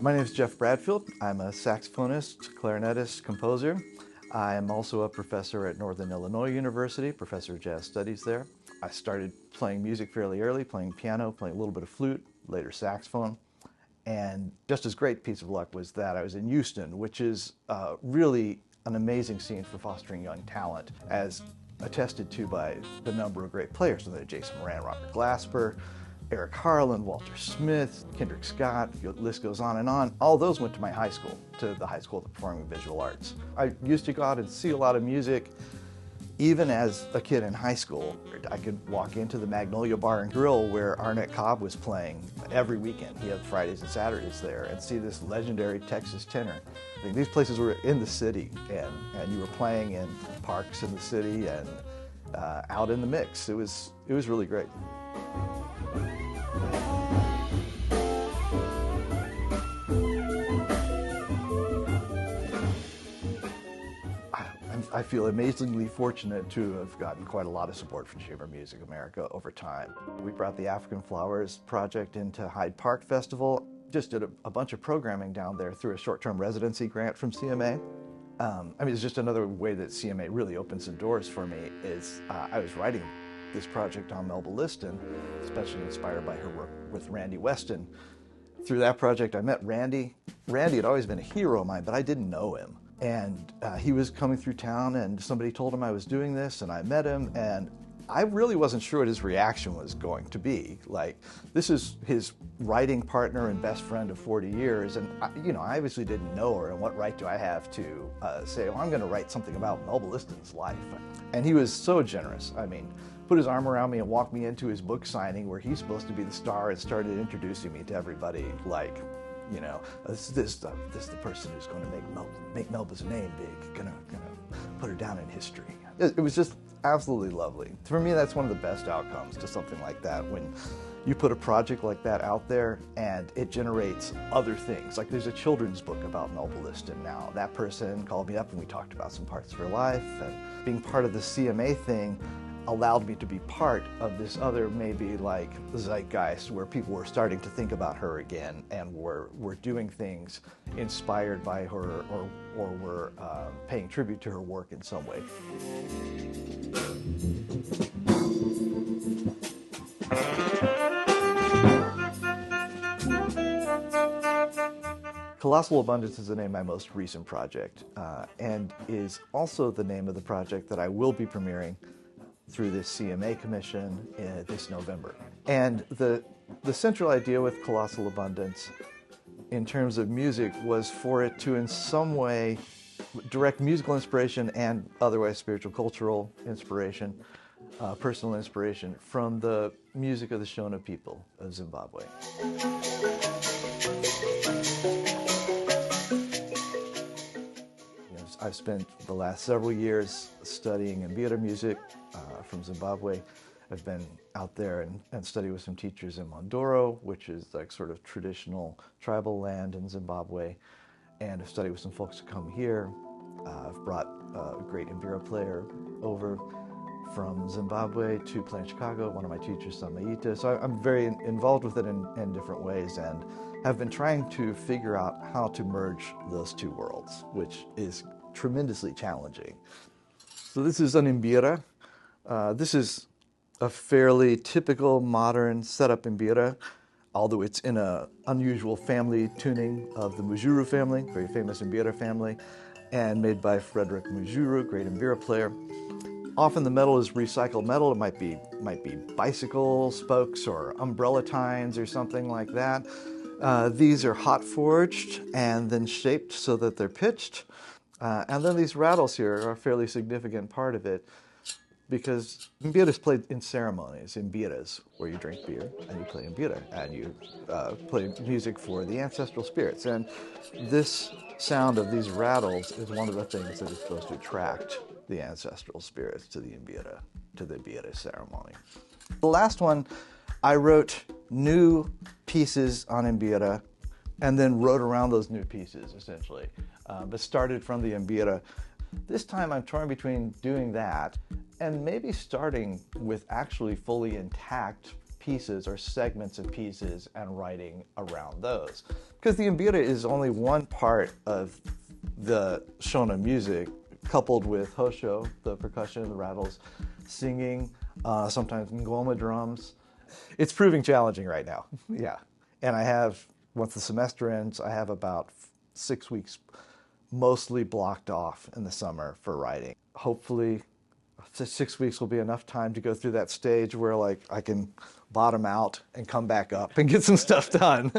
My name is Geoffrey Bradfield. I'm a saxophonist, clarinetist, composer. I am also a professor at Northern Illinois University, professor of jazz studies there. I started playing music fairly early, playing piano, playing a little bit of flute, later saxophone. And just as great piece of luck was that I was in Houston, which is really an amazing scene for fostering young talent, as attested to by the number of great players. So there, Jason Moran, Robert Glasper, Eric Harlan, Walter Smith, Kendrick Scott, the list goes on and on. All those went to my high school, to the High School of the Performing Visual Arts. I used to go out and see a lot of music. Even as a kid in high school, I could walk into the Magnolia Bar and Grill where Arnett Cobb was playing every weekend. He had Fridays and Saturdays there, and see this legendary Texas tenor. I think these places were in the city, and you were playing in parks in the city and out in the mix. It was really great. I feel amazingly fortunate to have gotten quite a lot of support from Chamber Music America over time. We brought the African Flowers Project into Hyde Park Festival, just did a bunch of programming down there through a short-term residency grant from CMA. I mean, it's just another way that CMA really opens some doors for me is I was writing this project on Melba Liston, especially inspired by her work with Randy Weston. Through that project, I met Randy. Randy had always been a hero of mine, but I didn't know him. And he was coming through town and somebody told him I was doing this, and I met him, and I really wasn't sure what his reaction was going to be. Like, this is his writing partner and best friend of 40 years, and I obviously didn't know her, and what right do I have to say, oh, I'm going to write something about Melba Liston's life? And he was so generous. I mean, put his arm around me and walked me into his book signing where he's supposed to be the star, and started introducing me to everybody, like, this is the person who's going to make Melba's name big, gonna put her down in history. It was just absolutely lovely. For me, that's one of the best outcomes to something like that, when you put a project like that out there and it generates other things. Like, there's a children's book about Melba Liston now. That person called me up and we talked about some parts of her life, and being part of the CMA thing allowed me to be part of this other, maybe like zeitgeist, where people were starting to think about her again and were doing things inspired by her, or were paying tribute to her work in some way. Colossal Abundance is the name of my most recent project, and is also the name of the project that I will be premiering through this CMA commission this November. And the central idea with Colossal Abundance in terms of music was for it to in some way direct musical inspiration and otherwise spiritual cultural inspiration, personal inspiration from the music of the Shona people of Zimbabwe. I've spent the last several years studying mbira music from Zimbabwe. I've been out there and studied with some teachers in Mondoro, which is like sort of traditional tribal land in Zimbabwe, and I've studied with some folks who come here. I've brought a great mbira player over from Zimbabwe to play in Chicago, one of my teachers, Samaita. So I'm very involved with it in different ways, and have been trying to figure out how to merge those two worlds, which is tremendously challenging. So this is an mbira. This is a fairly typical modern setup mbira, although it's in an unusual family tuning of the Mujuru family, very famous mbira family, and made by Frederick Mujuru, great mbira player. Often the metal is recycled metal. It might be bicycle spokes or umbrella tines or something like that. These are hot forged and then shaped so that they're pitched. And then these rattles here are a fairly significant part of it, because mbira is played in ceremonies, in mbiras, where you drink beer and you play mbira, and you play music for the ancestral spirits. And this sound of these rattles is one of the things that is supposed to attract the ancestral spirits to the mbira ceremony. The last one, I wrote new pieces on mbira and then wrote around those new pieces, essentially, but started from the mbira. This time I'm torn between doing that and maybe starting with actually fully intact pieces or segments of pieces and writing around those. Because the mbira is only one part of the Shona music, coupled with hosho, the percussion, the rattles, singing, sometimes ngoma drums. It's proving challenging right now, yeah. And I have, once the semester ends, I have about 6 weeks mostly blocked off in the summer for writing. Hopefully 6 weeks will be enough time to go through that stage where like I can bottom out and come back up and get some stuff done.